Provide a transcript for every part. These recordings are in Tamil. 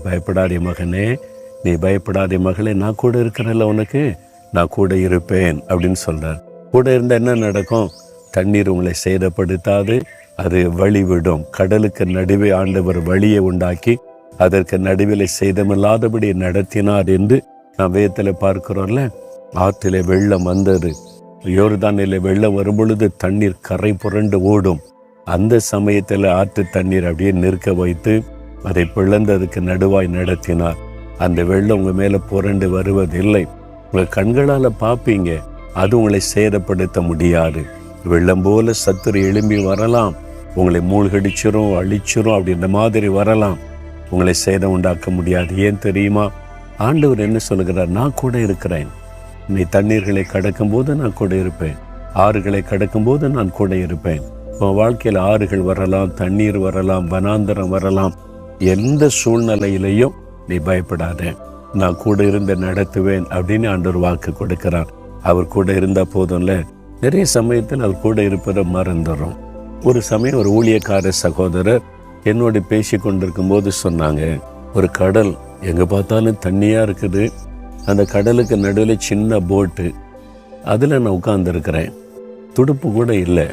பயப்படாதே மகனே, நீ பயப்படாதே மகளே, நான் கூட இருக்கிறேன்ல, உனக்கு நான் கூட இருப்பேன் அப்படின்னு சொல்கிறார். கூட இருந்தால் என்ன நடக்கும்? தண்ணீர் உங்களை சேதப்படுத்தாது, அது வழிவிடும். கடலுக்கு நடுவே ஆண்டவர் வழியை உண்டாக்கி அதற்கு நடுவில் சேதமில்லாதபடி நடத்தினார் என்று நான் வேதத்தில் பார்க்கிறோம்ல. ஆற்றிலே வெள்ளம் வந்தது, யோர்தானில் வெள்ளம் வரும்பொழுது தண்ணீர் கரை புரண்டு ஓடும். அந்த சமயத்தில் ஆற்று தண்ணீர் அப்படியே நிற்க வைத்து அதை பிளந்ததுக்கு நடுவாய் நடத்தினார். அந்த வெள்ளம் உங்கள் மேலே புரண்டு வருவதில்லை. உங்கள் கண்களால் பார்ப்பீங்க, அது உங்களை சேதப்படுத்த முடியாது. வெள்ளம் போல சத்துரு எழும்பி வரலாம், உங்களை மூழ்கடிச்சிரும், அழிச்சிரும், அப்படின்ற மாதிரி வரலாம். உங்களை சேதம் உண்டாக்க முடியாது. ஏன் தெரியுமா? ஆண்டவர் என்ன சொல்லுகிறார்? நான் கூட இருக்கிறேன். நீ தண்ணீர்களை கடக்கும் போது நான் கூட இருப்பேன், ஆறுகளை கடக்கும் போது நான் கூட இருப்பேன். உன் வாழ்க்கையில் ஆறுகள் வரலாம், தண்ணீர் வரலாம், வனாந்தரம் வரலாம். எந்த சூழ்நிலையிலையும் நீ பயப்படாத, நான் கூட இருந்து நடத்துவேன் அப்படின்னு ஆண்டவர் வாக்கு கொடுக்கிறார். அவர் கூட இருந்தா போதும்ல. நிறைய சமயத்தில் அவர் கூட இருப்பதை மறந்துடும். ஒரு சமயம் ஒரு ஊழியக்கார சகோதரர் என்னோட பேசி கொண்டிருக்கும் போது சொன்னாங்க, ஒரு கடல் எங்கே பார்த்தாலும் தண்ணியாக இருக்குது, அந்த கடலுக்கு நடுவில் சின்ன போட்டு, அதில் நான் உட்கார்ந்துருக்கிறேன், துடுப்பு கூட இல்லை,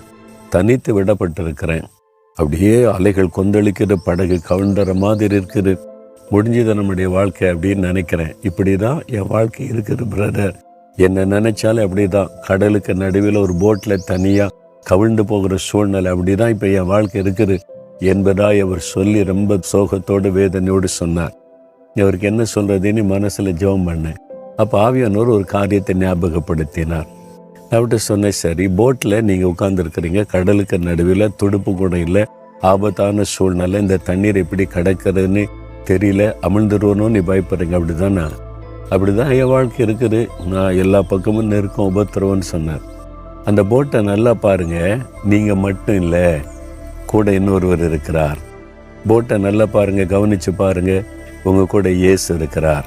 தனித்து விடப்பட்டிருக்கிறேன். அப்படியே அலைகள் கொந்தளிக்கிற படகு கவுண்டற மாதிரி இருக்குது. முடிஞ்சது நம்முடைய வாழ்க்கை அப்படின்னு நினைக்கிறேன். இப்படி தான் என் வாழ்க்கை இருக்குது பிரதர். என்ன நினைச்சாலே அப்படி தான். கடலுக்கு நடுவில் ஒரு போட்டில் தனியாக கவிழ்ந்து போகிற சூழ்நிலை, அப்படி தான் இப்போ என் வாழ்க்கை இருக்குது என்பதாய் அவர் சொல்லி ரொம்ப சோகத்தோடு வேதனையோடு சொன்னார். அவருக்கு என்ன சொல்கிறதுன்னு மனசில் ஜெபம் பண்ணேன். அப்போ ஆவியானவர் ஒரு காரியத்தை ஞாபகப்படுத்தினார். அவர்கிட்ட சொன்னேன், சரி, போட்டில் நீங்கள் உட்கார்ந்துருக்கிறீங்க, கடலுக்கு நடுவில், துடுப்பு கூட இல்லை, ஆபத்தான சூழ்நிலை, இந்த தண்ணீர் எப்படி கடக்கிறதுன்னு தெரியல, அமிழ்ந்துருவனும் நீ பயப்படுறீங்க, அப்படி தான் நான் அப்படி தான் என் வாழ்க்கை இருக்குது, நான் எல்லா பக்கமும் நெருக்கம் உபத்திரவன்னு சொன்னார். அந்த போட்டை நல்லா பாருங்கள், நீங்கள் மட்டும் இல்லை, கூட இன்னொருவர் இருக்கிறார். போட்டை நல்லா பாருங்கள், கவனித்து பாருங்கள், உங்கள் கூட இயேசு இருக்கிறார்.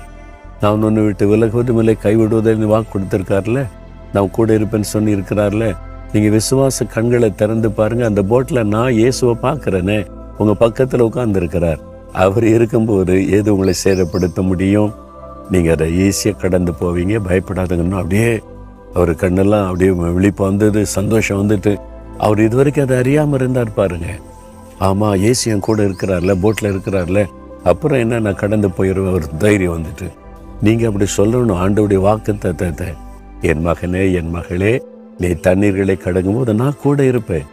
நான் ஒன்று விட்டு விலகுவதும் இல்லை, கைவிடுவதில்லை வாக்கு கொடுத்துருக்கார்ல, நான் கூட இருப்பேன்னு சொல்லி இருக்கிறார்ல. நீங்கள் விசுவாச கண்களை திறந்து பாருங்கள், அந்த போட்டில் நான் இயேசுவை பார்க்குறேனே, உங்கள் பக்கத்தில் உட்கார்ந்துருக்கிறார். அவர் இருக்கும்போது ஏது உங்களை சேதப்படுத்த முடியும்? நீங்கள் அதை ஈஸியாக கடந்து போவீங்க, பயப்படாதுங்கன்னு. அப்படியே அவர் கண்ணெல்லாம் அப்படியே விழிப்பு வந்தது, சந்தோஷம் வந்துட்டு. அவர் இது வரைக்கும் அதை அறியாமல் இருந்தார் பாருங்க. ஆமாம், ஏசு என் கூட இருக்கிறார்ல, போட்டில் இருக்கிறார்ல, அப்புறம் என்ன, நான் கடந்து போயிடுவேன், ஒரு தைரியம் வந்துட்டு. நீங்கள் அப்படி சொல்லணும் ஆண்டவருடைய வாக்குத்தத்தத்தை. என் மகனே, என் மகளே, நீ தண்ணீர்களை கடக்கும் போது நான் கூட இருப்பேன்,